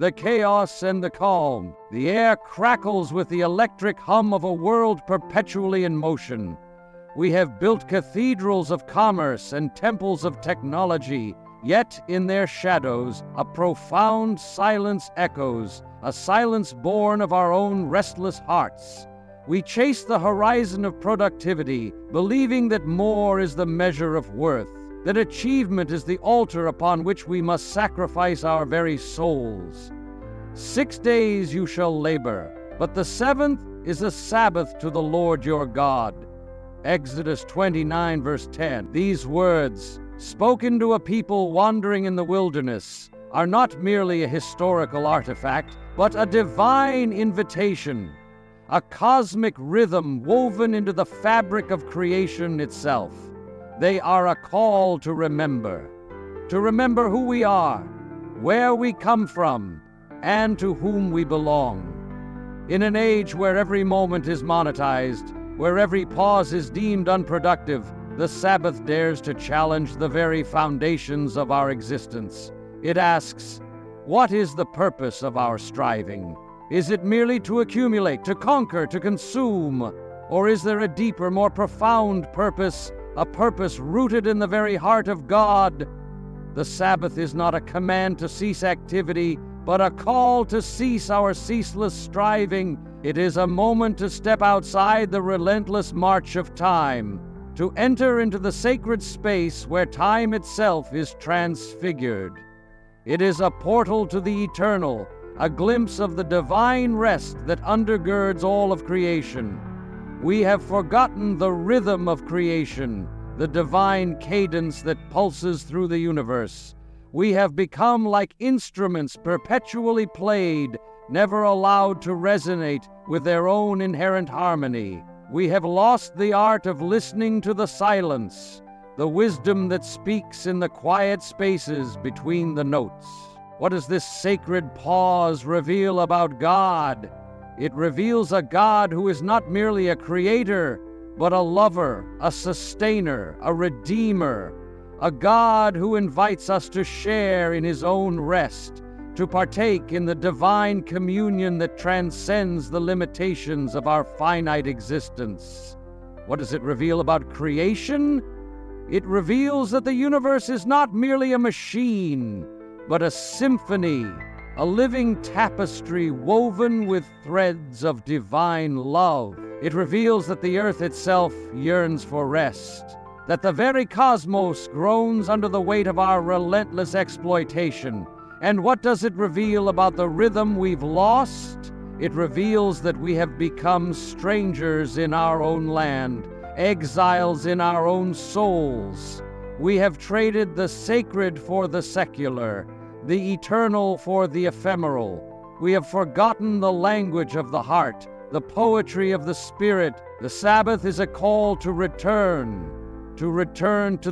the chaos and the calm. The air crackles with the electric hum of a world perpetually in motion. We have built cathedrals of commerce and temples of technology, yet in their shadows a profound silence echoes, a silence born of our own restless hearts. We chase the horizon of productivity, believing that more is the measure of worth, that achievement is the altar upon which we must sacrifice our very souls. 6 days you shall labor, but the seventh is a Sabbath to the Lord your God. Exodus 29 verse 10. These words, spoken to a people wandering in the wilderness, are not merely a historical artifact, but a divine invitation, a cosmic rhythm woven into the fabric of creation itself. They are a call to remember who we are, where we come from, and to whom we belong. In an age where every moment is monetized, where every pause is deemed unproductive, the Sabbath dares to challenge the very foundations of our existence. It asks, what is the purpose of our striving? Is it merely to accumulate, to conquer, to consume? Or is there a deeper, more profound purpose, a purpose rooted in the very heart of God? The Sabbath is not a command to cease activity, but a call to cease our ceaseless striving. It is a moment to step outside the relentless march of time, to enter into the sacred space where time itself is transfigured. It is a portal to the eternal, a glimpse of the divine rest that undergirds all of creation. We have forgotten the rhythm of creation, the divine cadence that pulses through the universe. We have become like instruments perpetually played, never allowed to resonate with their own inherent harmony. We have lost the art of listening to the silence, the wisdom that speaks in the quiet spaces between the notes. What does this sacred pause reveal about God? It reveals a God who is not merely a creator, but a lover, a sustainer, a redeemer, a God who invites us to share in his own rest, to partake in the divine communion that transcends the limitations of our finite existence. What does it reveal about creation? It reveals that the universe is not merely a machine, but a symphony, a living tapestry woven with threads of divine love. It reveals that the earth itself yearns for rest, that the very cosmos groans under the weight of our relentless exploitation. And what does it reveal about the rhythm we've lost? It reveals that we have become strangers in our own land, exiles in our own souls. We have traded the sacred for the secular, the eternal for the ephemeral. We have forgotten the language of the heart, the poetry of the spirit. The Sabbath is a call to return to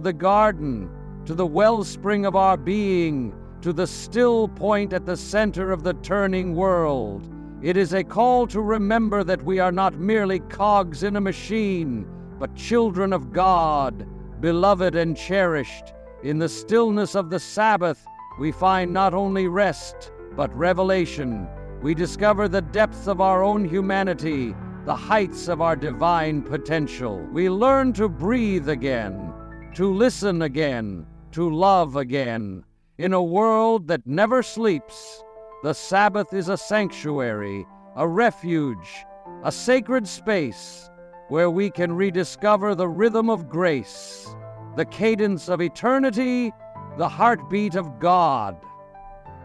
the garden, to the wellspring of our being, to the still point at the center of the turning world. It is a call to remember that we are not merely cogs in a machine, but children of God, beloved and cherished. In the stillness of the Sabbath, we find not only rest, but revelation. We discover the depths of our own humanity, the heights of our divine potential. We learn to breathe again, to listen again, to love again. In a world that never sleeps, the Sabbath is a sanctuary, a refuge, a sacred space where we can rediscover the rhythm of grace, the cadence of eternity, the heartbeat of God.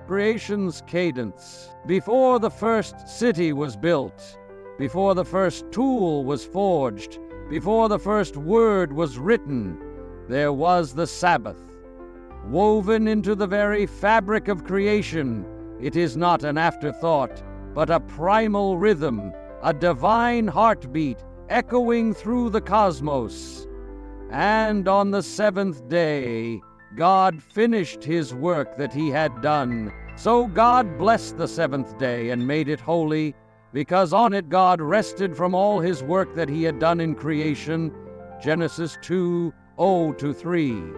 Creation's cadence. Before the first city was built, before the first tool was forged, before the first word was written, there was the Sabbath. Woven into the very fabric of creation, it is not an afterthought, but a primal rhythm, a divine heartbeat echoing through the cosmos. And on the seventh day, God finished his work that he had done. So God blessed the seventh day and made it holy, because on it God rested from all his work that he had done in creation. Genesis 2:0-3.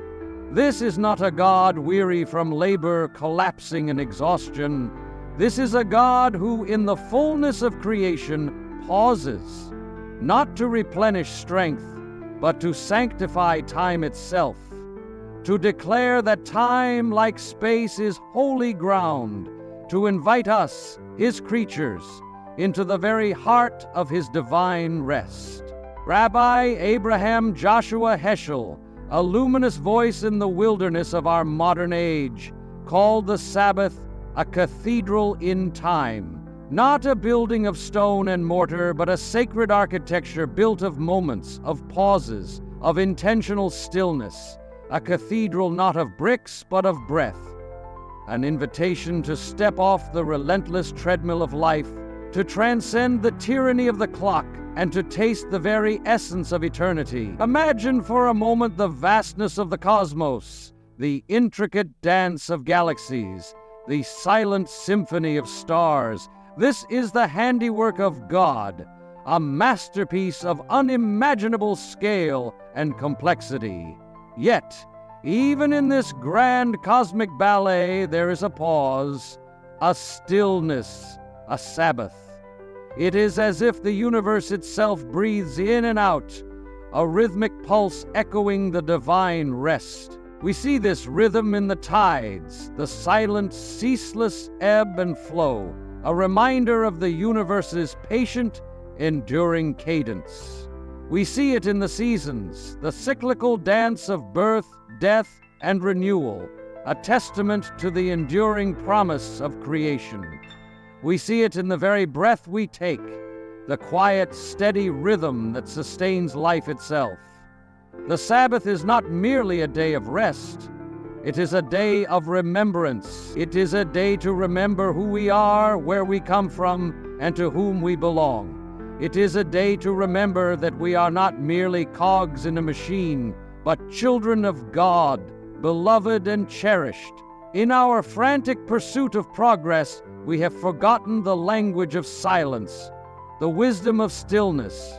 This is not a God weary from labor, collapsing in exhaustion. This is a God who, in the fullness of creation, pauses, not to replenish strength, but to sanctify time itself, to declare that time, like space, is holy ground, to invite us, His creatures, into the very heart of His divine rest. Rabbi Abraham Joshua Heschel, a luminous voice in the wilderness of our modern age, called the Sabbath a cathedral in time, not a building of stone and mortar, but a sacred architecture built of moments, of pauses, of intentional stillness, a cathedral not of bricks, but of breath, an invitation to step off the relentless treadmill of life, to transcend the tyranny of the clock, and to taste the very essence of eternity. Imagine for a moment the vastness of the cosmos, the intricate dance of galaxies, the silent symphony of stars. This is the handiwork of God, a masterpiece of unimaginable scale and complexity. Yet, even in this grand cosmic ballet, there is a pause, a stillness, a Sabbath. It is as if the universe itself breathes in and out, a rhythmic pulse echoing the divine rest. We see this rhythm in the tides, the silent, ceaseless ebb and flow, a reminder of the universe's patient, enduring cadence. We see it in the seasons, the cyclical dance of birth, death, and renewal, a testament to the enduring promise of creation. We see it in the very breath we take, the quiet, steady rhythm that sustains life itself. The Sabbath is not merely a day of rest. It is a day of remembrance. It is a day to remember who we are, where we come from, and to whom we belong. It is a day to remember that we are not merely cogs in a machine, but children of God, beloved and cherished. In our frantic pursuit of progress, we have forgotten the language of silence, the wisdom of stillness.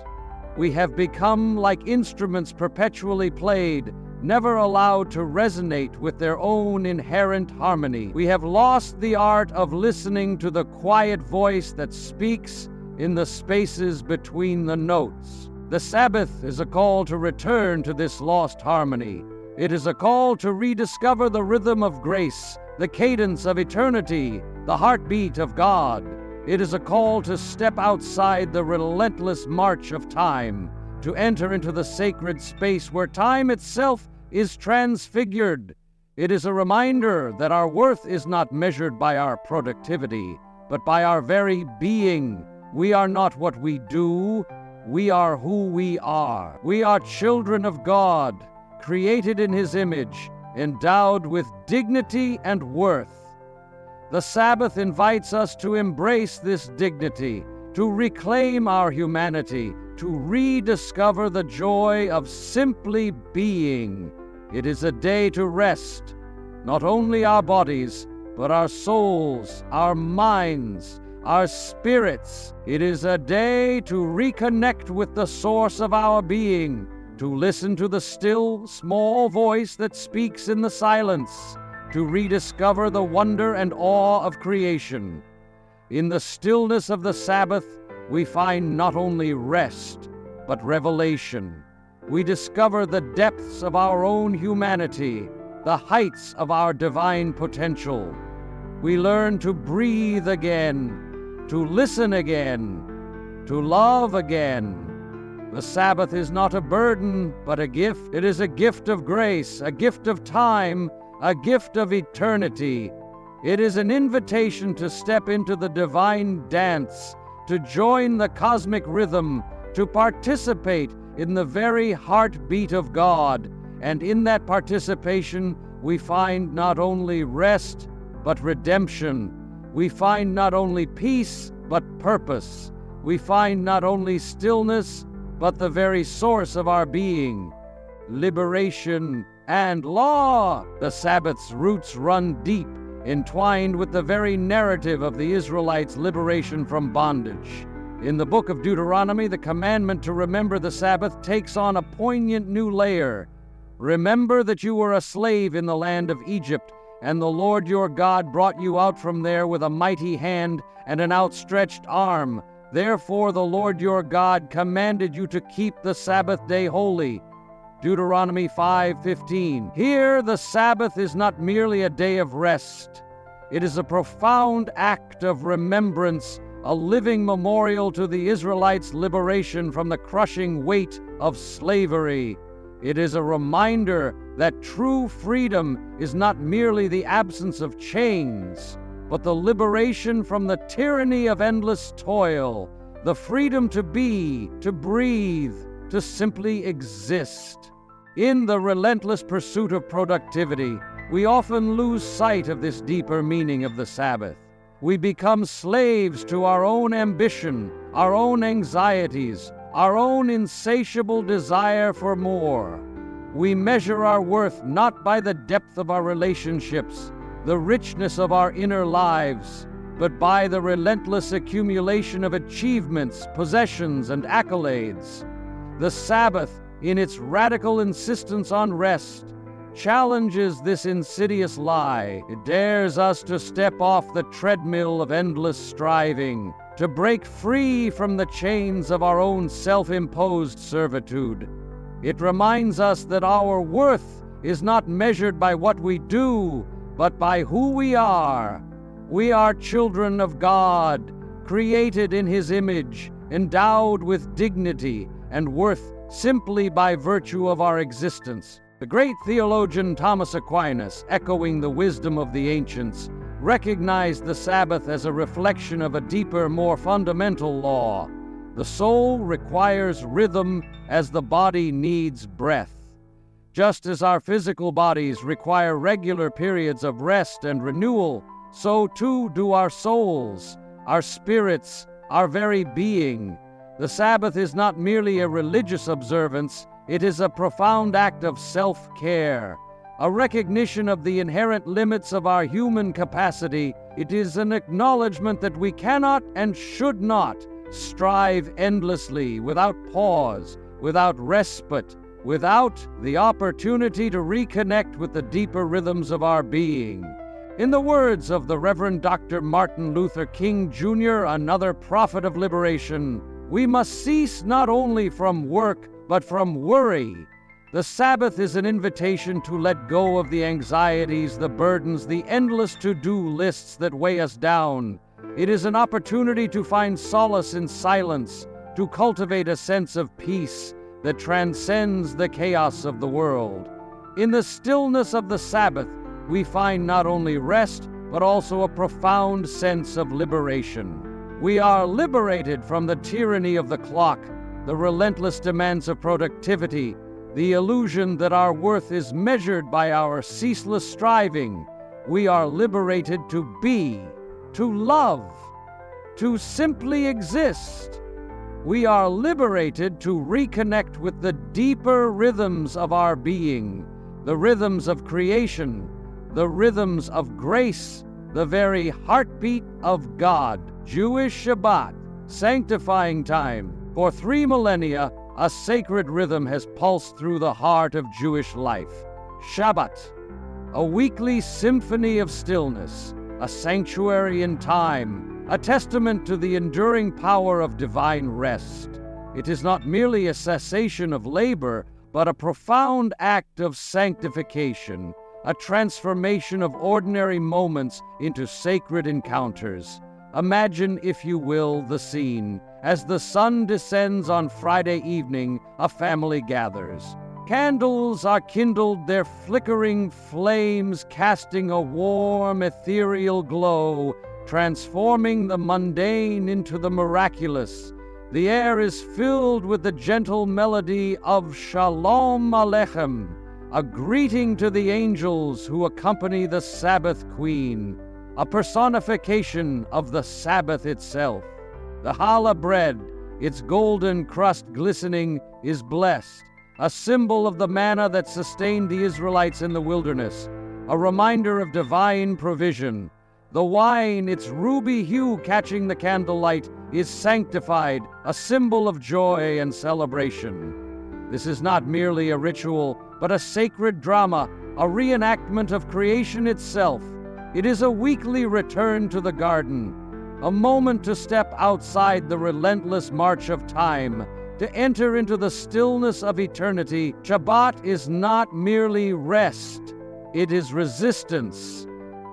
We have become like instruments perpetually played, never allowed to resonate with their own inherent harmony. We have lost the art of listening to the quiet voice that speaks in the spaces between the notes. The Sabbath is a call to return to this lost harmony. It is a call to rediscover the rhythm of grace, the cadence of eternity, the heartbeat of God. It is a call to step outside the relentless march of time, to enter into the sacred space where time itself is transfigured. It is a reminder that our worth is not measured by our productivity, but by our very being. We are not what we do, we are who we are. We are children of God, created in His image, endowed with dignity and worth. The Sabbath invites us to embrace this dignity, to reclaim our humanity, to rediscover the joy of simply being. It is a day to rest, not only our bodies, but our souls, our minds, our spirits. It is a day to reconnect with the source of our being, to listen to the still, small voice that speaks in the silence, to rediscover the wonder and awe of creation. In the stillness of the Sabbath, we find not only rest, but revelation. We discover the depths of our own humanity, the heights of our divine potential. We learn to breathe again, to listen again, to love again. The Sabbath is not a burden, but a gift. It is a gift of grace, a gift of time, a gift of eternity. It is an invitation to step into the divine dance, to join the cosmic rhythm, to participate in the very heartbeat of God. And in that participation, we find not only rest, but redemption. We find not only peace, but purpose. We find not only stillness, but the very source of our being, liberation and law. The Sabbath's roots run deep, entwined with the very narrative of the Israelites' liberation from bondage. In the book of Deuteronomy, the commandment to remember the Sabbath takes on a poignant new layer. Remember that you were a slave in the land of Egypt, and the Lord your God brought you out from there with a mighty hand and an outstretched arm. Therefore the Lord your God commanded you to keep the Sabbath day holy. Deuteronomy 5:15. Here the Sabbath is not merely a day of rest. It is a profound act of remembrance, a living memorial to the Israelites' liberation from the crushing weight of slavery. It is a reminder that true freedom is not merely the absence of chains, but the liberation from the tyranny of endless toil, the freedom to be, to breathe, to simply exist. In the relentless pursuit of productivity, we often lose sight of this deeper meaning of the Sabbath. We become slaves to our own ambition, our own anxieties, our own insatiable desire for more. We measure our worth not by the depth of our relationships, the richness of our inner lives, but by the relentless accumulation of achievements, possessions, and accolades. The Sabbath, in its radical insistence on rest, challenges this insidious lie. It dares us to step off the treadmill of endless striving, to break free from the chains of our own self-imposed servitude. It reminds us that our worth is not measured by what we do, but by who we are. We are children of God, created in His image, endowed with dignity and worth simply by virtue of our existence. The great theologian Thomas Aquinas, echoing the wisdom of the ancients, recognized the Sabbath as a reflection of a deeper, more fundamental law. The soul requires rhythm as the body needs breath. Just as our physical bodies require regular periods of rest and renewal, so too do our souls, our spirits, our very being. The Sabbath is not merely a religious observance, it is a profound act of self-care, a recognition of the inherent limits of our human capacity. It is an acknowledgement that we cannot and should not strive endlessly, without pause, without respite, without the opportunity to reconnect with the deeper rhythms of our being. In the words of the Reverend Dr. Martin Luther King Jr., another prophet of liberation, we must cease not only from work, but from worry. The Sabbath is an invitation to let go of the anxieties, the burdens, the endless to-do lists that weigh us down. It is an opportunity to find solace in silence, to cultivate a sense of peace that transcends the chaos of the world. In the stillness of the Sabbath, we find not only rest, but also a profound sense of liberation. We are liberated from the tyranny of the clock, the relentless demands of productivity, the illusion that our worth is measured by our ceaseless striving. We are liberated to be, to love, to simply exist. We are liberated to reconnect with the deeper rhythms of our being, the rhythms of creation, the rhythms of grace, the very heartbeat of God. Jewish Shabbat, sanctifying time. For 3 millennia, a sacred rhythm has pulsed through the heart of Jewish life. Shabbat, a weekly symphony of stillness, a sanctuary in time, a testament to the enduring power of divine rest. It is not merely a cessation of labor, but a profound act of sanctification, a transformation of ordinary moments into sacred encounters. Imagine, if you will, the scene. As the sun descends on Friday evening, a family gathers. Candles are kindled, their flickering flames casting a warm, ethereal glow, transforming the mundane into the miraculous. The air is filled with the gentle melody of Shalom Aleichem, a greeting to the angels who accompany the Sabbath Queen, a personification of the Sabbath itself. The challah bread, its golden crust glistening, is blessed, a symbol of the manna that sustained the Israelites in the wilderness, a reminder of divine provision. The wine, its ruby hue catching the candlelight, is sanctified, a symbol of joy and celebration. This is not merely a ritual, but a sacred drama, a reenactment of creation itself. It is a weekly return to the garden, a moment to step outside the relentless march of time, to enter into the stillness of eternity. Shabbat is not merely rest, it is resistance.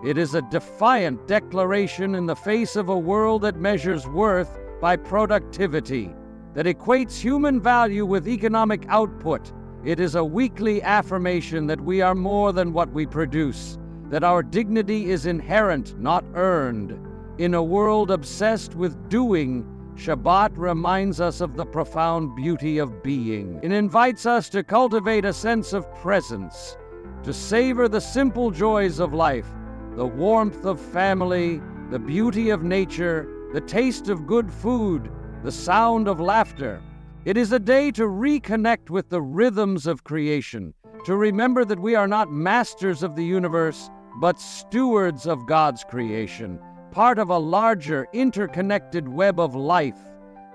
It is a defiant declaration in the face of a world that measures worth by productivity, that equates human value with economic output. It is a weekly affirmation that we are more than what we produce, that our dignity is inherent, not earned. In a world obsessed with doing, Shabbat reminds us of the profound beauty of being. It invites us to cultivate a sense of presence, to savor the simple joys of life, the warmth of family, the beauty of nature, the taste of good food, the sound of laughter. It is a day to reconnect with the rhythms of creation, to remember that we are not masters of the universe, but stewards of God's creation, part of a larger, interconnected web of life.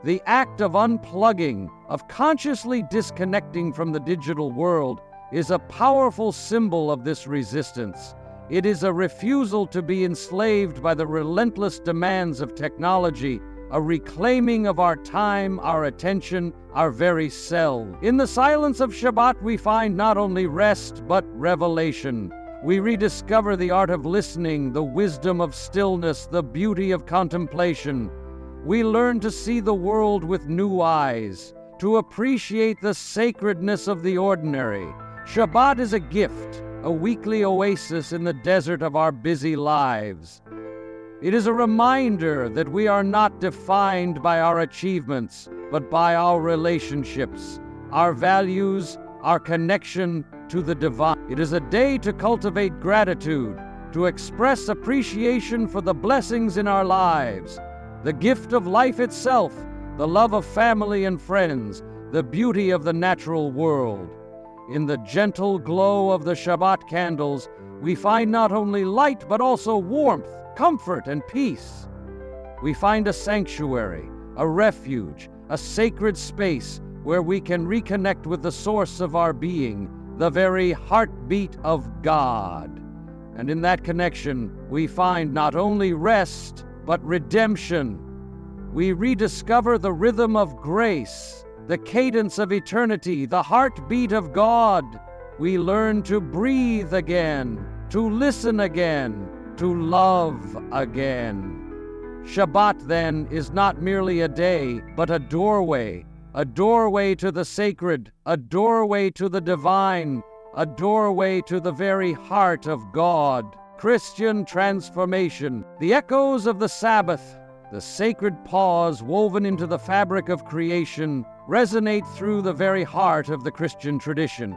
The act of unplugging, of consciously disconnecting from the digital world, is a powerful symbol of this resistance. It is a refusal to be enslaved by the relentless demands of technology, a reclaiming of our time, our attention, our very self. In the silence of Shabbat, we find not only rest, but revelation. We rediscover the art of listening, the wisdom of stillness, the beauty of contemplation. We learn to see the world with new eyes, to appreciate the sacredness of the ordinary. Shabbat is a gift, a weekly oasis in the desert of our busy lives. It is a reminder that we are not defined by our achievements, but by our relationships, our values, our connection to the divine. It is a day to cultivate gratitude, to express appreciation for the blessings in our lives, the gift of life itself, the love of family and friends, the beauty of the natural world. In the gentle glow of the Shabbat candles, we find not only light but also warmth, comfort, and peace. We find a sanctuary, a refuge, a sacred space where we can reconnect with the source of our being, the very heartbeat of God. And in that connection, we find not only rest, but redemption. We rediscover the rhythm of grace, the cadence of eternity, the heartbeat of God. We learn to breathe again, to listen again, to love again. Shabbat, then, is not merely a day, but a doorway to the sacred, a doorway to the divine, a doorway to the very heart of God. Christian transformation, the echoes of the Sabbath, the sacred pause woven into the fabric of creation, resonate through the very heart of the Christian tradition.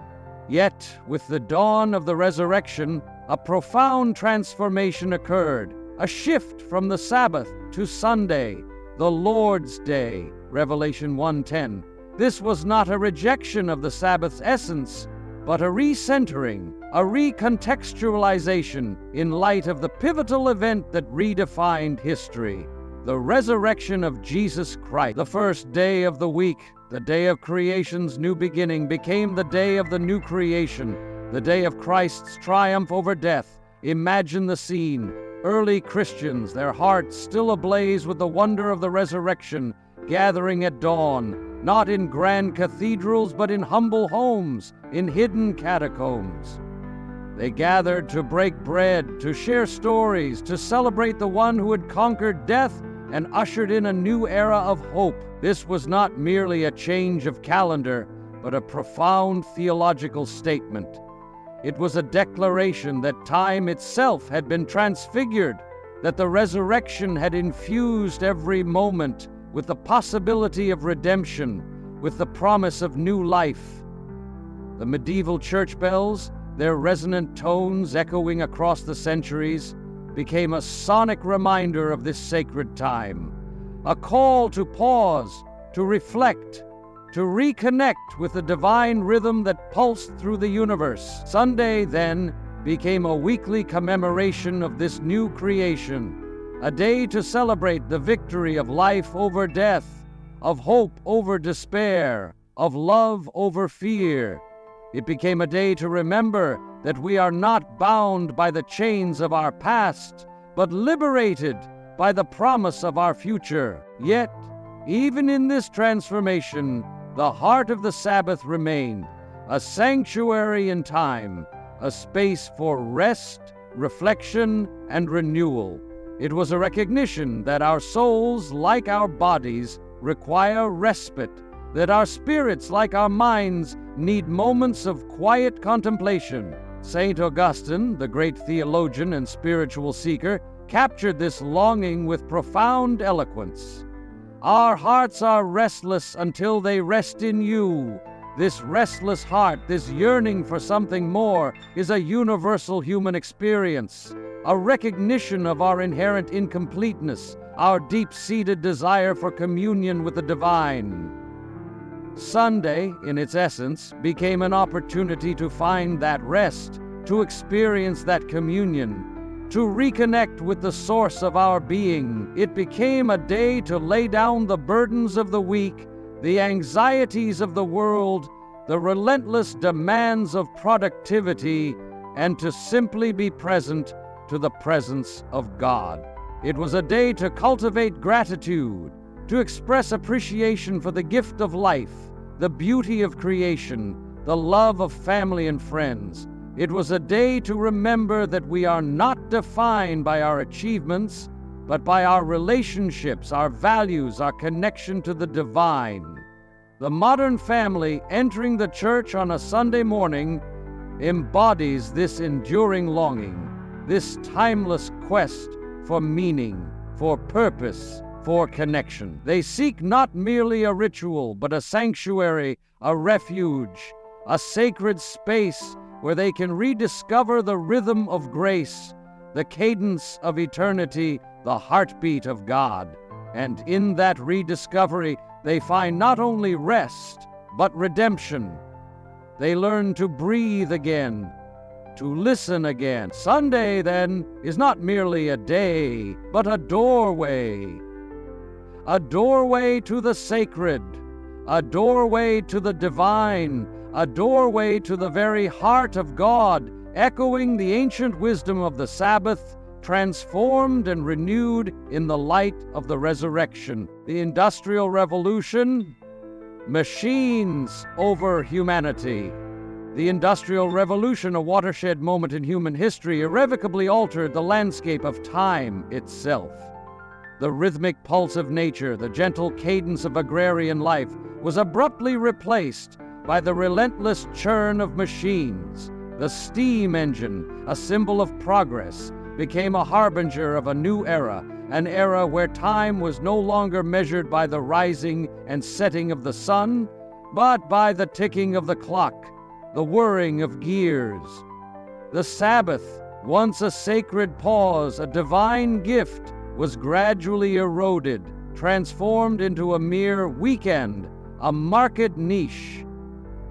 Yet, with the dawn of the resurrection, a profound transformation occurred, a shift from the Sabbath to Sunday, the Lord's Day, Revelation 1:10. This was not a rejection of the Sabbath's essence, but a recentering, a recontextualization in light of the pivotal event that redefined history. The resurrection of Jesus Christ, the first day of the week, the day of creation's new beginning, became the day of the new creation, the day of Christ's triumph over death. Imagine the scene. Early Christians, their hearts still ablaze with the wonder of the resurrection, gathering at dawn, not in grand cathedrals, but in humble homes, in hidden catacombs. They gathered to break bread, to share stories, to celebrate the one who had conquered death and ushered in a new era of hope. This was not merely a change of calendar, but a profound theological statement. It was a declaration that time itself had been transfigured, that the resurrection had infused every moment with the possibility of redemption, with the promise of new life. The medieval church bells, their resonant tones echoing across the centuries, became a sonic reminder of this sacred time, a call to pause, to reflect, to reconnect with the divine rhythm that pulsed through the universe. Sunday, then, became a weekly commemoration of this new creation, a day to celebrate the victory of life over death, of hope over despair, of love over fear. It became a day to remember that we are not bound by the chains of our past, but liberated by the promise of our future. Yet, even in this transformation, the heart of the Sabbath remained, a sanctuary in time, a space for rest, reflection, and renewal. It was a recognition that our souls, like our bodies, require respite, that our spirits, like our minds, need moments of quiet contemplation. St. Augustine, the great theologian and spiritual seeker, captured this longing with profound eloquence. Our hearts are restless until they rest in you. This restless heart, this yearning for something more, is a universal human experience, a recognition of our inherent incompleteness, our deep-seated desire for communion with the divine. Sunday, in its essence, became an opportunity to find that rest, to experience that communion, to reconnect with the source of our being. It became a day to lay down the burdens of the week, the anxieties of the world, the relentless demands of productivity, and to simply be present to the presence of God. It was a day to cultivate gratitude, to express appreciation for the gift of life, the beauty of creation, the love of family and friends. It was a day to remember that we are not defined by our achievements, but by our relationships, our values, our connection to the divine. The modern family entering the church on a Sunday morning embodies this enduring longing, this timeless quest for meaning, for purpose, for connection. They seek not merely a ritual, but a sanctuary, a refuge, a sacred space where they can rediscover the rhythm of grace, the cadence of eternity, the heartbeat of God. And in that rediscovery, they find not only rest, but redemption. They learn to breathe again, to listen again. Sunday, then, is not merely a day, but a doorway. A doorway to the sacred, a doorway to the divine, a doorway to the very heart of God, echoing the ancient wisdom of the Sabbath, transformed and renewed in the light of the resurrection. The Industrial Revolution, machines over humanity. The Industrial Revolution, a watershed moment in human history, irrevocably altered the landscape of time itself. The rhythmic pulse of nature, the gentle cadence of agrarian life, was abruptly replaced by the relentless churn of machines. The steam engine, a symbol of progress, became a harbinger of a new era, an era where time was no longer measured by the rising and setting of the sun, but by the ticking of the clock, the whirring of gears. The Sabbath, once a sacred pause, a divine gift, was gradually eroded, transformed into a mere weekend, a market niche,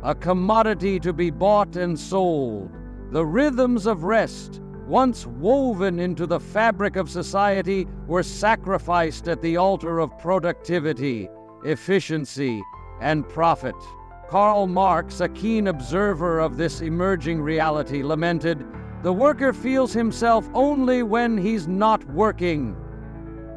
a commodity to be bought and sold. The rhythms of rest, once woven into the fabric of society, were sacrificed at the altar of productivity, efficiency, and profit. Karl Marx, a keen observer of this emerging reality, lamented, "The worker feels himself only when he's not working."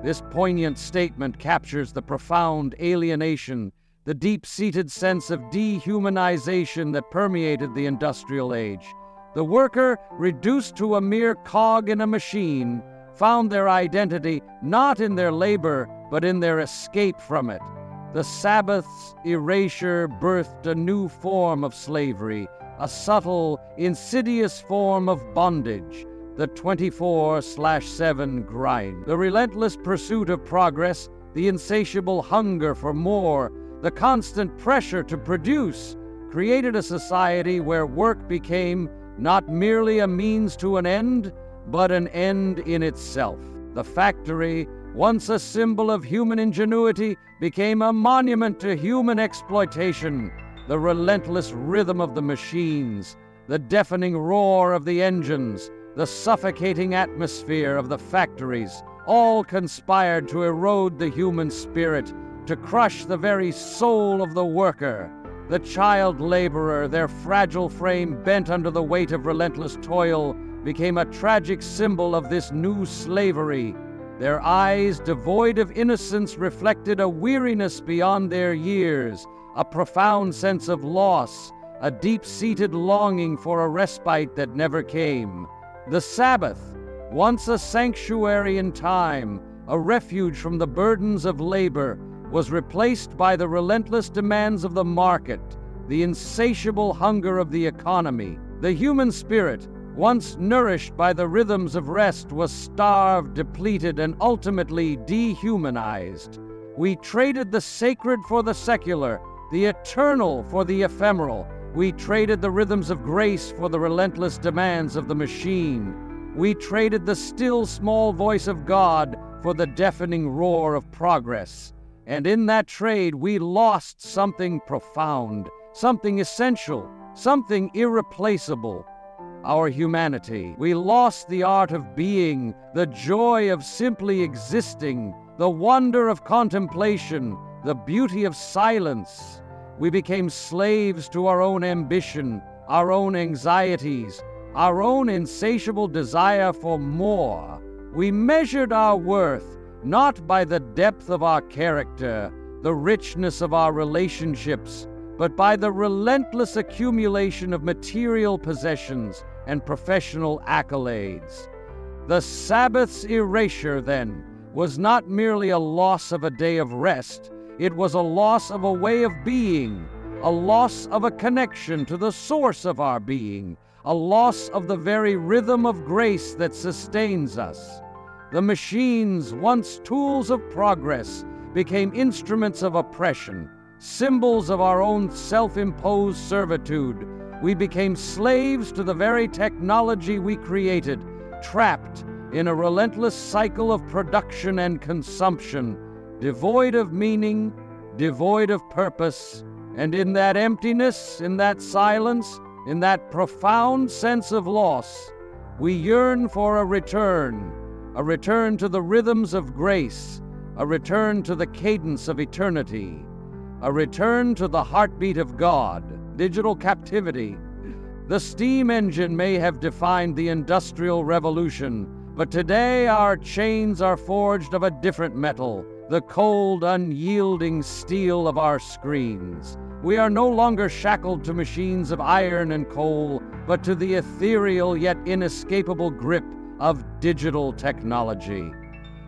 This poignant statement captures the profound alienation, the deep-seated sense of dehumanization that permeated the industrial age. The worker, reduced to a mere cog in a machine, found their identity not in their labor, but in their escape from it. The Sabbath's erasure birthed a new form of slavery, a subtle, insidious form of bondage, the 24/7 grind. The relentless pursuit of progress, the insatiable hunger for more, the constant pressure to produce, created a society where work became not merely a means to an end, but an end in itself. The factory, once a symbol of human ingenuity, became a monument to human exploitation. The relentless rhythm of the machines, the deafening roar of the engines, the suffocating atmosphere of the factories, all conspired to erode the human spirit, to crush the very soul of the worker. The child laborer, their fragile frame bent under the weight of relentless toil, became a tragic symbol of this new slavery. Their eyes, devoid of innocence, reflected a weariness beyond their years, a profound sense of loss, a deep-seated longing for a respite that never came. The Sabbath, once a sanctuary in time, a refuge from the burdens of labor, was replaced by the relentless demands of the market, the insatiable hunger of the economy. The human spirit, once nourished by the rhythms of rest, was starved, depleted, and ultimately dehumanized. We traded the sacred for the secular, the eternal for the ephemeral. We traded the rhythms of grace for the relentless demands of the machine. We traded the still small voice of God for the deafening roar of progress. And in that trade, we lost something profound, something essential, something irreplaceable. Our humanity. We lost the art of being, the joy of simply existing, the wonder of contemplation, the beauty of silence. We became slaves to our own ambition, our own anxieties, our own insatiable desire for more. We measured our worth not by the depth of our character, the richness of our relationships, but by the relentless accumulation of material possessions and professional accolades. The Sabbath's erasure, then, was not merely a loss of a day of rest, it was a loss of a way of being, a loss of a connection to the source of our being, a loss of the very rhythm of grace that sustains us. The machines, once tools of progress, became instruments of oppression, symbols of our own self-imposed servitude. We became slaves to the very technology we created, trapped in a relentless cycle of production and consumption, devoid of meaning, devoid of purpose, and in that emptiness, in that silence, in that profound sense of loss, we yearn for a return to the rhythms of grace, a return to the cadence of eternity, a return to the heartbeat of God. Digital captivity. The steam engine may have defined the Industrial Revolution, but today our chains are forged of a different metal, the cold, unyielding steel of our screens. We are no longer shackled to machines of iron and coal, but to the ethereal yet inescapable grip of digital technology.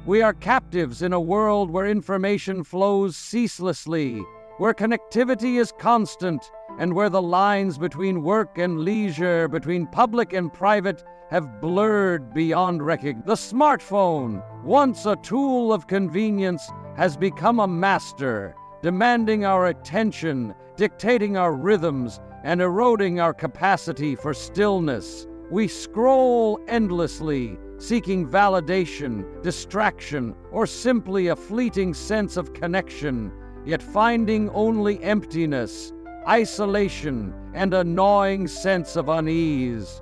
We are captives in a world where information flows ceaselessly, where connectivity is constant, and where the lines between work and leisure, between public and private, have blurred beyond recognition. The smartphone, once a tool of convenience, has become a master, demanding our attention, dictating our rhythms, and eroding our capacity for stillness. We scroll endlessly, seeking validation, distraction, or simply a fleeting sense of connection, yet finding only emptiness, isolation, and a gnawing sense of unease.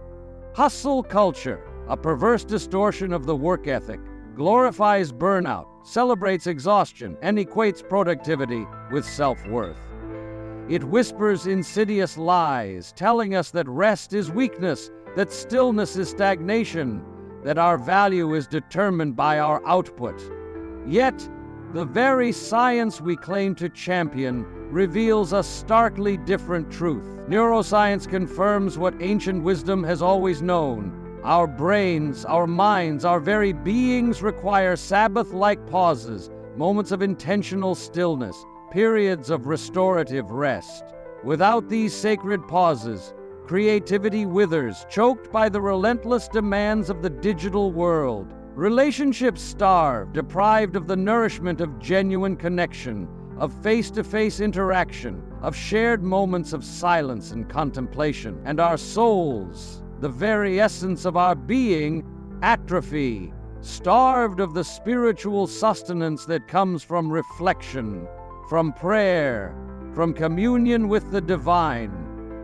Hustle culture, a perverse distortion of the work ethic, glorifies burnout, celebrates exhaustion, and equates productivity with self-worth. It whispers insidious lies, telling us that rest is weakness, that stillness is stagnation, that our value is determined by our output. Yet, the very science we claim to champion reveals a starkly different truth. Neuroscience confirms what ancient wisdom has always known. Our brains, our minds, our very beings require Sabbath-like pauses, moments of intentional stillness, periods of restorative rest. Without these sacred pauses, creativity withers, choked by the relentless demands of the digital world. Relationships starve, deprived of the nourishment of genuine connection, of face-to-face interaction, of shared moments of silence and contemplation. And our souls, the very essence of our being, atrophy, starved of the spiritual sustenance that comes from reflection, from prayer, from communion with the divine.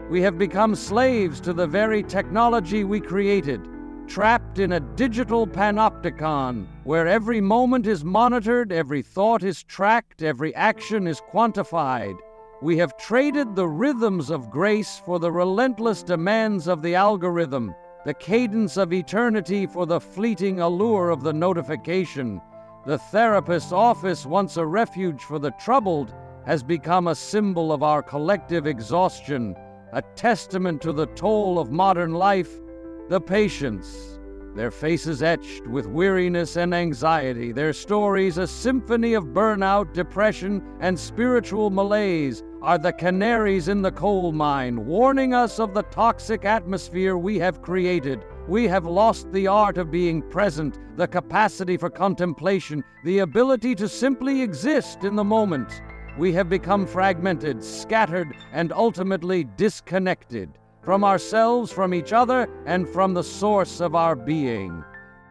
We have become slaves to the very technology we created, trapped in a digital panopticon where every moment is monitored, every thought is tracked, every action is quantified. We have traded the rhythms of grace for the relentless demands of the algorithm, the cadence of eternity for the fleeting allure of the notification. The therapist's office, once a refuge for the troubled, has become a symbol of our collective exhaustion, a testament to the toll of modern life. The patients, their faces etched with weariness and anxiety, their stories a symphony of burnout, depression, and spiritual malaise, are the canaries in the coal mine, warning us of the toxic atmosphere we have created. We have lost the art of being present, the capacity for contemplation, the ability to simply exist in the moment. We have become fragmented, scattered, and ultimately disconnected from ourselves, from each other, and from the source of our being.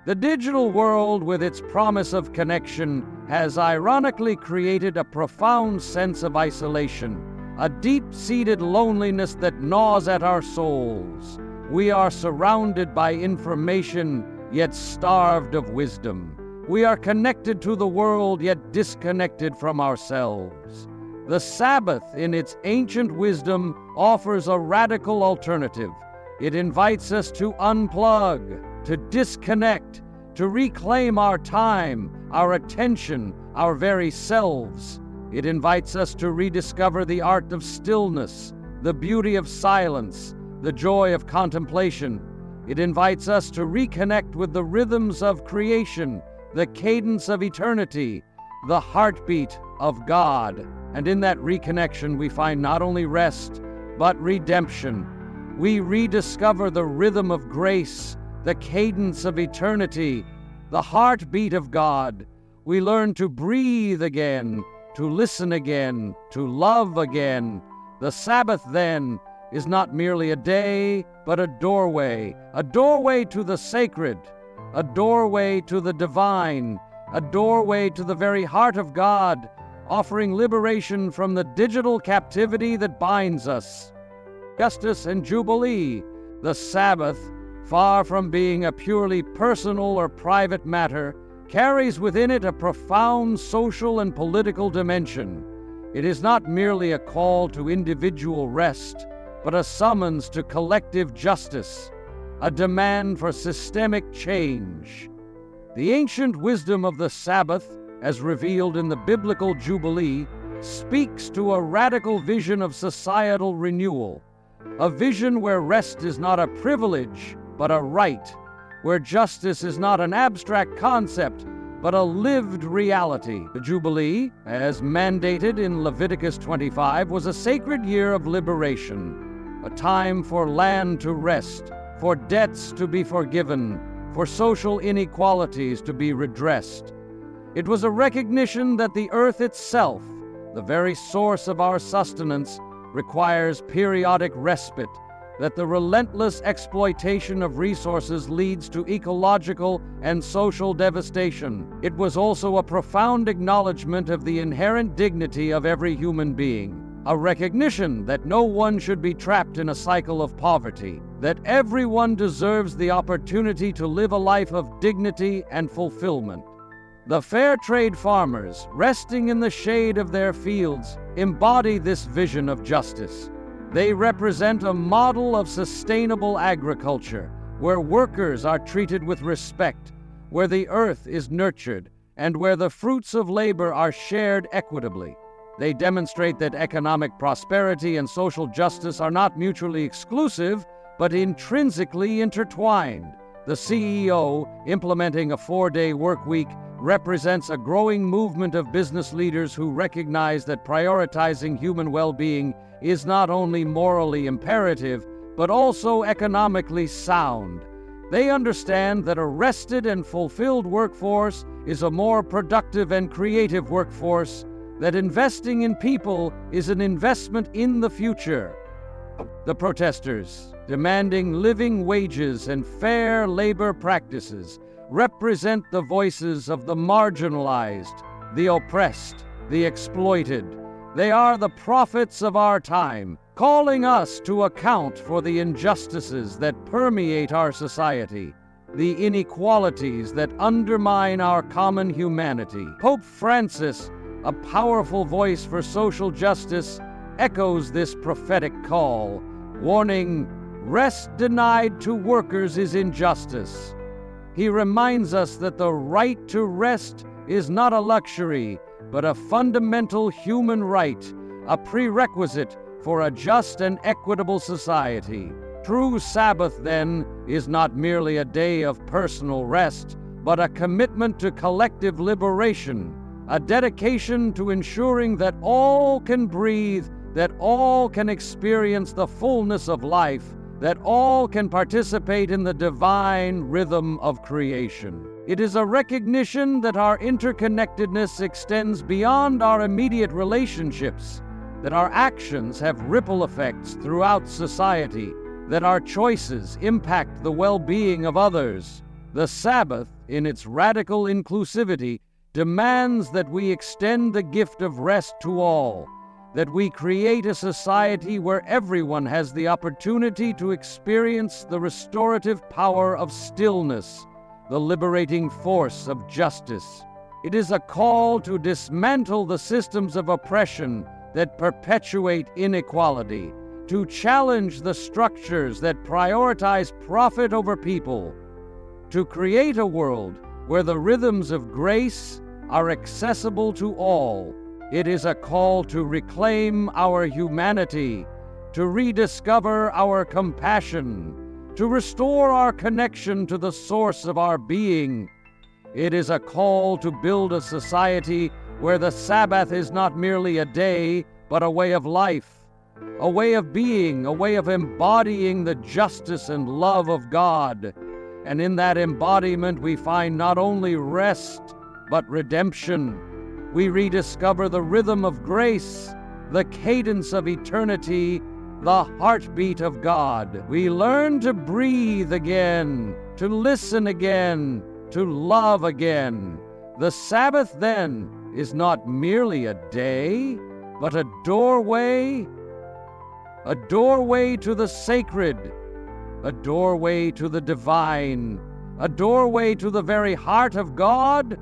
The digital world, with its promise of connection, has ironically created a profound sense of isolation, a deep-seated loneliness that gnaws at our souls. We are surrounded by information, yet starved of wisdom. We are connected to the world, yet disconnected from ourselves. The Sabbath, in its ancient wisdom, offers a radical alternative. It invites us to unplug, to disconnect, to reclaim our time, our attention, our very selves. It invites us to rediscover the art of stillness, the beauty of silence, the joy of contemplation. It invites us to reconnect with the rhythms of creation, the cadence of eternity, the heartbeat of God. And in that reconnection, we find not only rest, but redemption. We rediscover the rhythm of grace, the cadence of eternity, the heartbeat of God. We learn to breathe again, to listen again, to love again. The Sabbath, then, is not merely a day, but a doorway to the sacred, a doorway to the divine, a doorway to the very heart of God, offering liberation from the digital captivity that binds us. Justice and Jubilee, the Sabbath, far from being a purely personal or private matter, carries within it a profound social and political dimension. It is not merely a call to individual rest, but a summons to collective justice, a demand for systemic change. The ancient wisdom of the Sabbath, as revealed in the biblical Jubilee, speaks to a radical vision of societal renewal, a vision where rest is not a privilege, but a right, where justice is not an abstract concept, but a lived reality. The Jubilee, as mandated in Leviticus 25, was a sacred year of liberation, a time for land to rest, for debts to be forgiven, for social inequalities to be redressed. It was a recognition that the earth itself, the very source of our sustenance, requires periodic respite, that the relentless exploitation of resources leads to ecological and social devastation. It was also a profound acknowledgement of the inherent dignity of every human being, a recognition that no one should be trapped in a cycle of poverty, that everyone deserves the opportunity to live a life of dignity and fulfillment. The fair trade farmers, resting in the shade of their fields, embody this vision of justice. They represent a model of sustainable agriculture, where workers are treated with respect, where the earth is nurtured, and where the fruits of labor are shared equitably. They demonstrate that economic prosperity and social justice are not mutually exclusive, but intrinsically intertwined. The CEO, implementing a 4-day work week, represents a growing movement of business leaders who recognize that prioritizing human well-being is not only morally imperative, but also economically sound. They understand that a rested and fulfilled workforce is a more productive and creative workforce, that investing in people is an investment in the future. The protesters, demanding living wages and fair labor practices, represent the voices of the marginalized, the oppressed, the exploited. They are the prophets of our time, calling us to account for the injustices that permeate our society, the inequalities that undermine our common humanity. Pope Francis, a powerful voice for social justice, echoes this prophetic call, warning, "Rest denied to workers is injustice." He reminds us that the right to rest is not a luxury, but a fundamental human right, a prerequisite for a just and equitable society. True Sabbath, then, is not merely a day of personal rest, but a commitment to collective liberation, a dedication to ensuring that all can breathe, that all can experience the fullness of life, that all can participate in the divine rhythm of creation. It is a recognition that our interconnectedness extends beyond our immediate relationships, that our actions have ripple effects throughout society, that our choices impact the well-being of others. The Sabbath, in its radical inclusivity, demands that we extend the gift of rest to all, that we create a society where everyone has the opportunity to experience the restorative power of stillness, the liberating force of justice. It is a call to dismantle the systems of oppression that perpetuate inequality, to challenge the structures that prioritize profit over people, to create a world where the rhythms of grace are accessible to all. It is a call to reclaim our humanity, to rediscover our compassion, to restore our connection to the source of our being. It is a call to build a society where the Sabbath is not merely a day, but a way of life, a way of being, a way of embodying the justice and love of God. And in that embodiment we find not only rest, but redemption. We rediscover the rhythm of grace, the cadence of eternity, the heartbeat of God. We learn to breathe again, to listen again, to love again. The Sabbath, then, is not merely a day, but a doorway to the sacred, a doorway to the divine, a doorway to the very heart of God,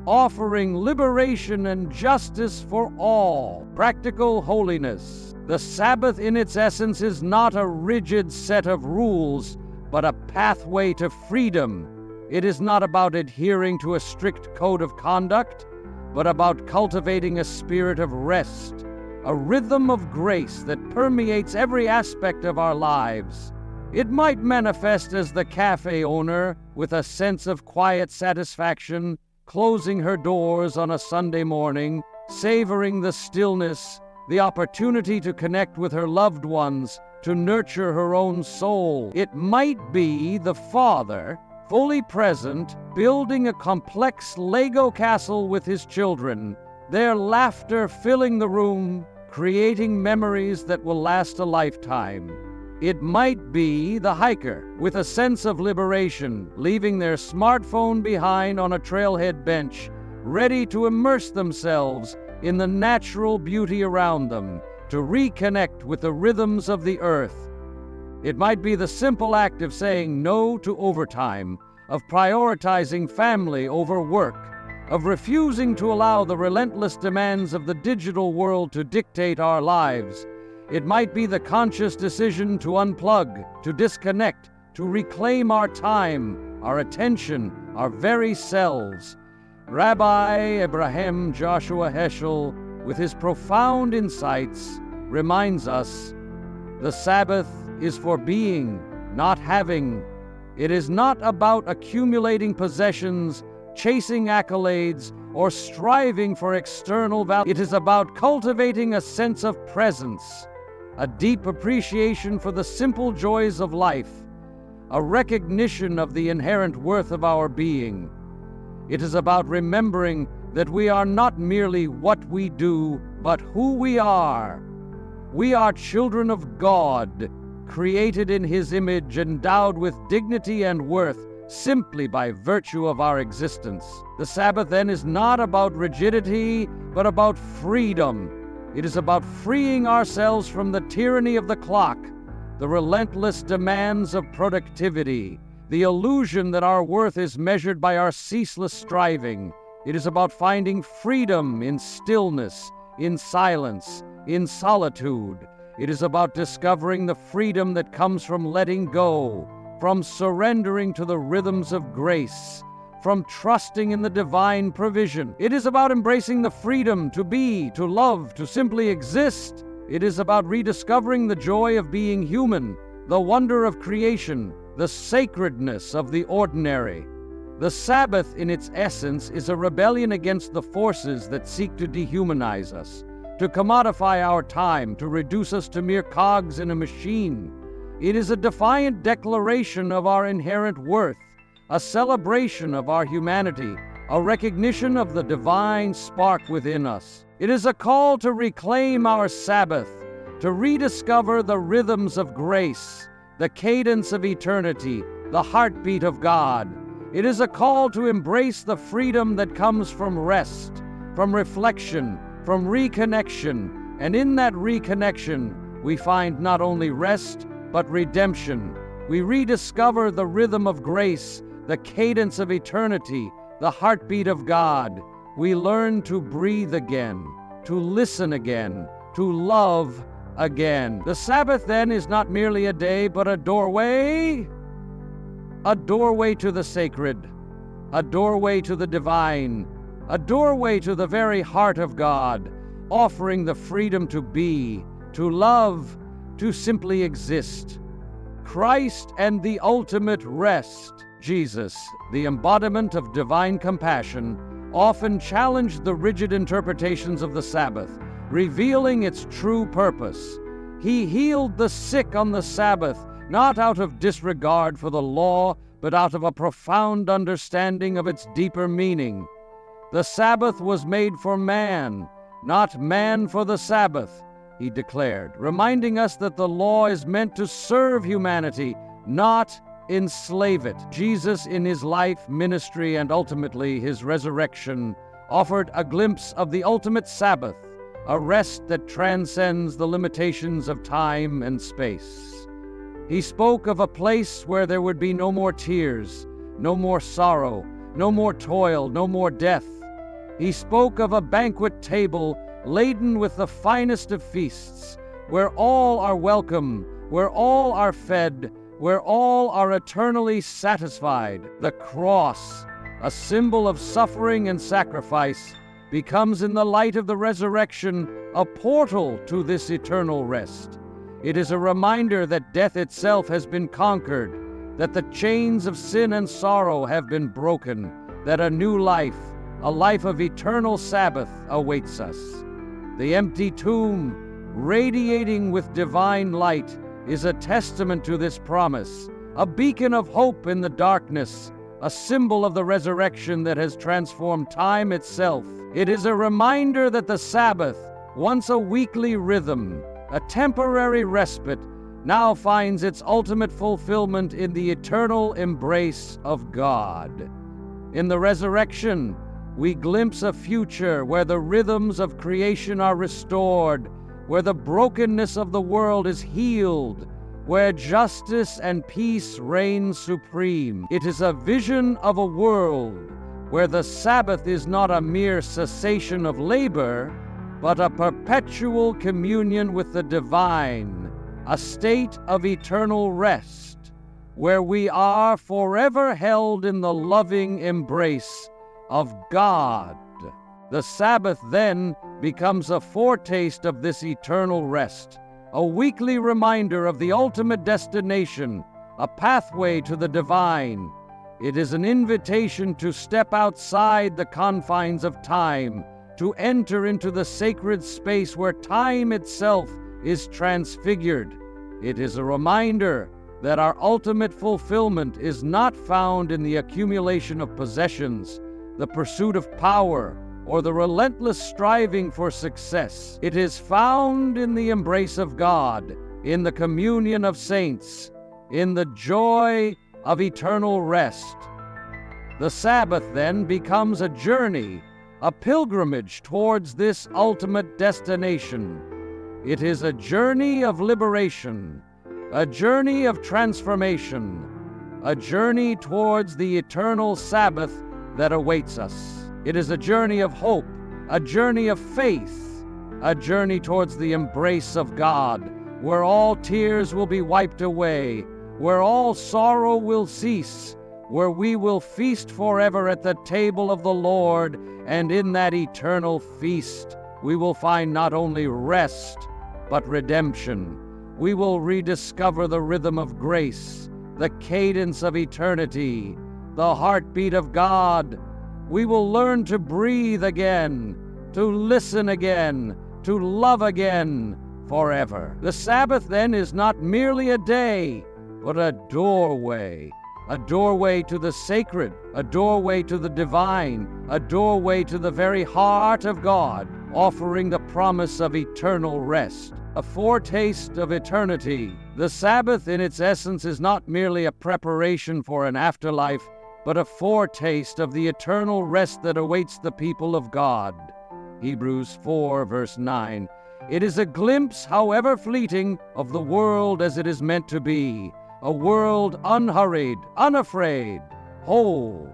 offering liberation and justice for all. Practical holiness. The Sabbath in its essence is not a rigid set of rules, but a pathway to freedom. It is not about adhering to a strict code of conduct, but about cultivating a spirit of rest, a rhythm of grace that permeates every aspect of our lives. It might manifest as the cafe owner, with a sense of quiet satisfaction, closing her doors on a Sunday morning, savoring the stillness, the opportunity to connect with her loved ones, to nurture her own soul. It might be the father, fully present, building a complex Lego castle with his children, their laughter filling the room, creating memories that will last a lifetime. It might be the hiker, with a sense of liberation, leaving their smartphone behind on a trailhead bench, ready to immerse themselves in the natural beauty around them, to reconnect with the rhythms of the earth. It might be the simple act of saying no to overtime, of prioritizing family over work, of refusing to allow the relentless demands of the digital world to dictate our lives. It might be the conscious decision to unplug, to disconnect, to reclaim our time, our attention, our very selves. Rabbi Abraham Joshua Heschel, with his profound insights, reminds us the Sabbath is for being, not having. It is not about accumulating possessions, chasing accolades, or striving for external value. It is about cultivating a sense of presence, a deep appreciation for the simple joys of life, a recognition of the inherent worth of our being. It is about remembering that we are not merely what we do, but who we are. We are children of God, created in His image, endowed with dignity and worth simply by virtue of our existence. The Sabbath, then, is not about rigidity, but about freedom. It is about freeing ourselves from the tyranny of the clock, the relentless demands of productivity, the illusion that our worth is measured by our ceaseless striving. It is about finding freedom in stillness, in silence, in solitude. It is about discovering the freedom that comes from letting go, from surrendering to the rhythms of grace, from trusting in the divine provision. It is about embracing the freedom to be, to love, to simply exist. It is about rediscovering the joy of being human, the wonder of creation, the sacredness of the ordinary. The Sabbath, in its essence, is a rebellion against the forces that seek to dehumanize us, to commodify our time, to reduce us to mere cogs in a machine. It is a defiant declaration of our inherent worth, a celebration of our humanity, a recognition of the divine spark within us. It is a call to reclaim our Sabbath, to rediscover the rhythms of grace, the cadence of eternity, the heartbeat of God. It is a call to embrace the freedom that comes from rest, from reflection, from reconnection. And in that reconnection, we find not only rest, but redemption. We rediscover the rhythm of grace, the cadence of eternity, the heartbeat of God. We learn to breathe again, to listen again, to love again. The Sabbath, then, is not merely a day, but a doorway to the sacred, a doorway to the divine, a doorway to the very heart of God, offering the freedom to be, to love, to simply exist. Christ and the ultimate rest. Jesus, the embodiment of divine compassion, often challenged the rigid interpretations of the Sabbath, revealing its true purpose. He healed the sick on the Sabbath, not out of disregard for the law, but out of a profound understanding of its deeper meaning. The Sabbath was made for man, not man for the Sabbath, he declared, reminding us that the law is meant to serve humanity, not enslave it. Jesus, in his life, ministry, and ultimately his resurrection, offered a glimpse of the ultimate Sabbath, a rest that transcends the limitations of time and space. He spoke of a place where there would be no more tears, no more sorrow, no more toil, no more death. He spoke of a banquet table laden with the finest of feasts, where all are welcome, where all are fed, where all are eternally satisfied. The cross, a symbol of suffering and sacrifice, becomes in the light of the resurrection a portal to this eternal rest. It is a reminder that death itself has been conquered, that the chains of sin and sorrow have been broken, that a new life, a life of eternal Sabbath, awaits us. The empty tomb, radiating with divine light, is a testament to this promise, a beacon of hope in the darkness, a symbol of the resurrection that has transformed time itself. It is a reminder that the Sabbath, once a weekly rhythm, a temporary respite, now finds its ultimate fulfillment in the eternal embrace of God. In the resurrection, we glimpse a future where the rhythms of creation are restored, where the brokenness of the world is healed, where justice and peace reign supreme. It is a vision of a world where the Sabbath is not a mere cessation of labor, but a perpetual communion with the divine, a state of eternal rest, where we are forever held in the loving embrace of God. The Sabbath then becomes a foretaste of this eternal rest, a weekly reminder of the ultimate destination, a pathway to the divine. It is an invitation to step outside the confines of time, to enter into the sacred space where time itself is transfigured. It is a reminder that our ultimate fulfillment is not found in the accumulation of possessions, the pursuit of power, or the relentless striving for success. It is found in the embrace of God, in the communion of saints, in the joy of eternal rest. The Sabbath then becomes a journey, a pilgrimage towards this ultimate destination. It is a journey of liberation, a journey of transformation, a journey towards the eternal Sabbath that awaits us. It is a journey of hope, a journey of faith, a journey towards the embrace of God, where all tears will be wiped away, where all sorrow will cease, where we will feast forever at the table of the Lord, and in that eternal feast we will find not only rest, but redemption. We will rediscover the rhythm of grace, the cadence of eternity, the heartbeat of God. We will learn to breathe again, to listen again, to love again forever. The Sabbath, then, is not merely a day, but a doorway to the sacred, a doorway to the divine, a doorway to the very heart of God, offering the promise of eternal rest, a foretaste of eternity. The Sabbath, in its essence, is not merely a preparation for an afterlife, but a foretaste of the eternal rest that awaits the people of God. Hebrews 4, verse 9. It is a glimpse, however fleeting, of the world as it is meant to be, a world unhurried, unafraid, whole.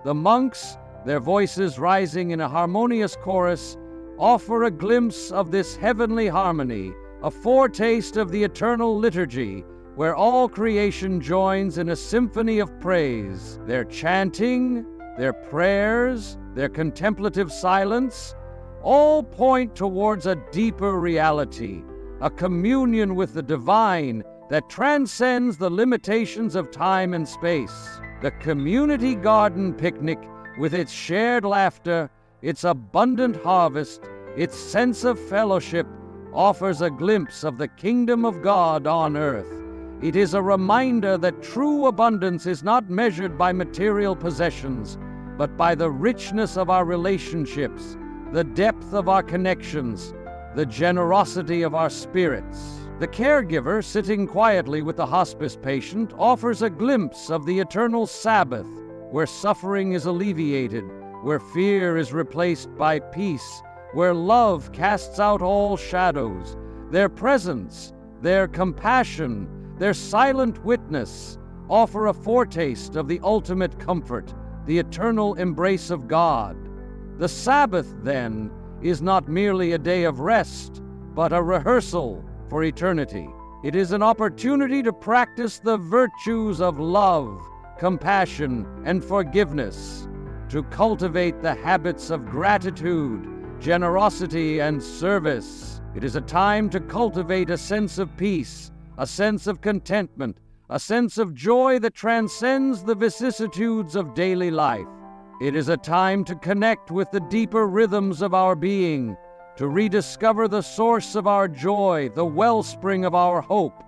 The monks, their voices rising in a harmonious chorus, offer a glimpse of this heavenly harmony, a foretaste of the eternal liturgy, where all creation joins in a symphony of praise. Their chanting, their prayers, their contemplative silence, all point towards a deeper reality, a communion with the divine that transcends the limitations of time and space. The community garden picnic, with its shared laughter, its abundant harvest, its sense of fellowship, offers a glimpse of the kingdom of God on earth. It is a reminder that true abundance is not measured by material possessions, but by the richness of our relationships, the depth of our connections, the generosity of our spirits. The caregiver, sitting quietly with the hospice patient, offers a glimpse of the eternal Sabbath, where suffering is alleviated, where fear is replaced by peace, where love casts out all shadows. Their presence, their compassion, their silent witness offer a foretaste of the ultimate comfort, the eternal embrace of God. The Sabbath, then, is not merely a day of rest, but a rehearsal for eternity. It is an opportunity to practice the virtues of love, compassion, and forgiveness, to cultivate the habits of gratitude, generosity, and service. It is a time to cultivate a sense of peace, a sense of contentment, a sense of joy that transcends the vicissitudes of daily life. It is a time to connect with the deeper rhythms of our being, to rediscover the source of our joy, the wellspring of our hope.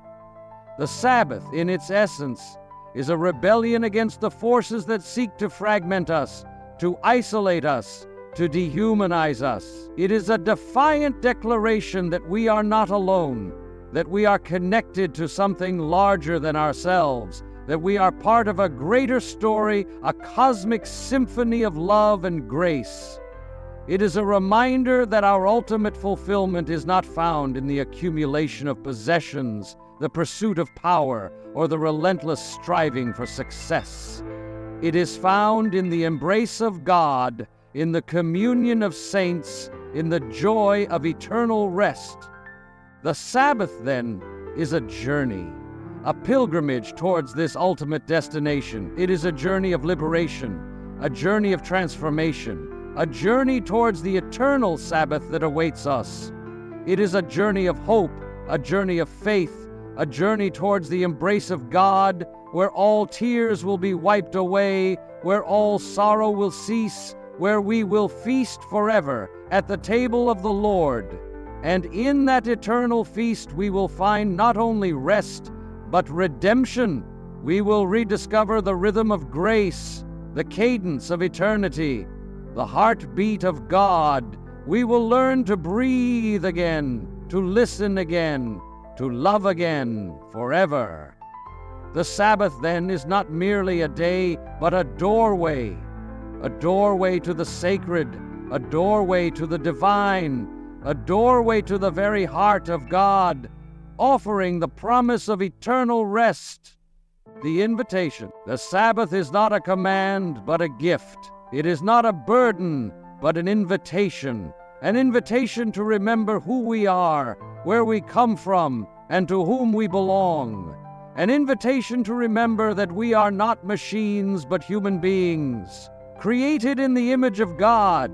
The Sabbath, in its essence, is a rebellion against the forces that seek to fragment us, to isolate us, to dehumanize us. It is a defiant declaration that we are not alone, that we are connected to something larger than ourselves, that we are part of a greater story, a cosmic symphony of love and grace. It is a reminder that our ultimate fulfillment is not found in the accumulation of possessions, the pursuit of power, or the relentless striving for success. It is found in the embrace of God, in the communion of saints, in the joy of eternal rest. The Sabbath, then, is a journey, a pilgrimage towards this ultimate destination. It is a journey of liberation, a journey of transformation, a journey towards the eternal Sabbath that awaits us. It is a journey of hope, a journey of faith, a journey towards the embrace of God, where all tears will be wiped away, where all sorrow will cease, where we will feast forever at the table of the Lord. And in that eternal feast we will find not only rest, but redemption. We will rediscover the rhythm of grace, the cadence of eternity, the heartbeat of God. We will learn to breathe again, to listen again, to love again forever. The Sabbath, then, is not merely a day, but a doorway to the sacred, a doorway to the divine, a doorway to the very heart of God, offering the promise of eternal rest. The invitation. The Sabbath is not a command, but a gift. It is not a burden, but an invitation. an invitation to remember who we are, where we come from, and to whom we belong. An invitation to remember that we are not machines but human beings, created in the image of God,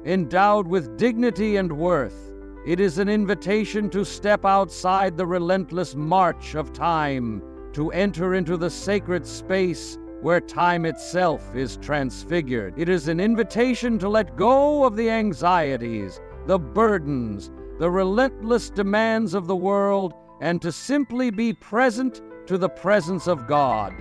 endowed with dignity and worth. It is an invitation to step outside the relentless march of time, to enter into the sacred space where time itself is transfigured. It is an invitation to let go of the anxieties, the burdens, the relentless demands of the world, and to simply be present to the presence of God.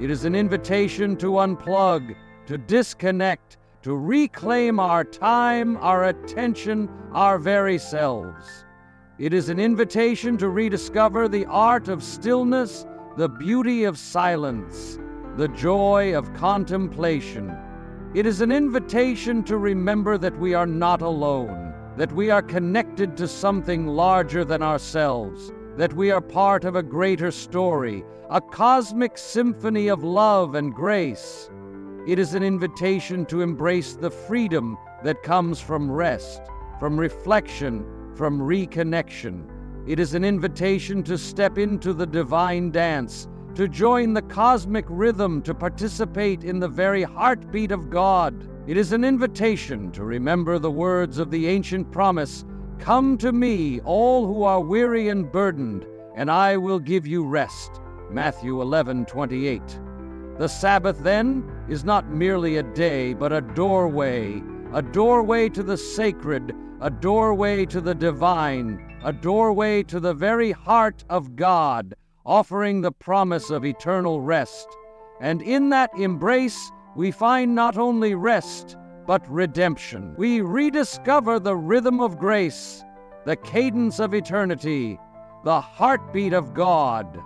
It is an invitation to unplug, to disconnect, to reclaim our time, our attention, our very selves. It is an invitation to rediscover the art of stillness, the beauty of silence, the joy of contemplation. It is an invitation to remember that we are not alone, that we are connected to something larger than ourselves, that we are part of a greater story, a cosmic symphony of love and grace. It is an invitation to embrace the freedom that comes from rest, from reflection, from reconnection. It is an invitation to step into the divine dance, to join the cosmic rhythm, to participate in the very heartbeat of God. It is an invitation to remember the words of the ancient promise, "Come to me, all who are weary and burdened, and I will give you rest." Matthew 11:28. The Sabbath, then, is not merely a day, but a doorway to the sacred, a doorway to the divine, a doorway to the very heart of God, offering the promise of eternal rest. And in that embrace, we find not only rest, but redemption. We rediscover the rhythm of grace, the cadence of eternity, the heartbeat of God.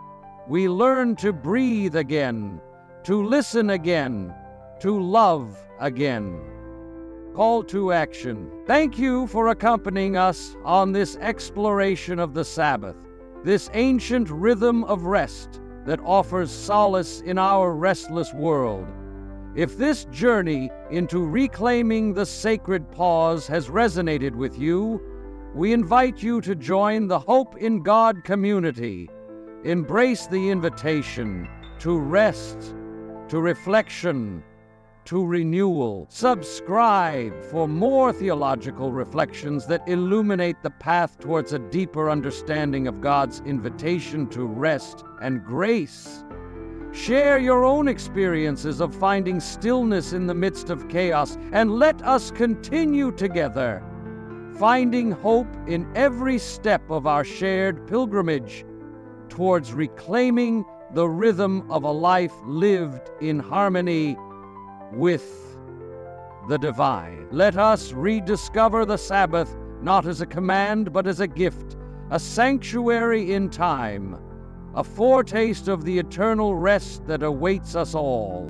We learn to breathe again, to listen again, to love again. Call to action. Thank you for accompanying us on this exploration of the Sabbath, this ancient rhythm of rest that offers solace in our restless world. If this journey into reclaiming the sacred pause has resonated with you, we invite you to join the Hope in God community. Embrace the invitation to rest, to reflection, to renewal. Subscribe for more theological reflections that illuminate the path towards a deeper understanding of God's invitation to rest and grace. Share your own experiences of finding stillness in the midst of chaos, and let us continue together, finding hope in every step of our shared pilgrimage towards reclaiming the rhythm of a life lived in harmony with the divine. Let us rediscover the Sabbath not as a command but as a gift, a sanctuary in time, a foretaste of the eternal rest that awaits us all.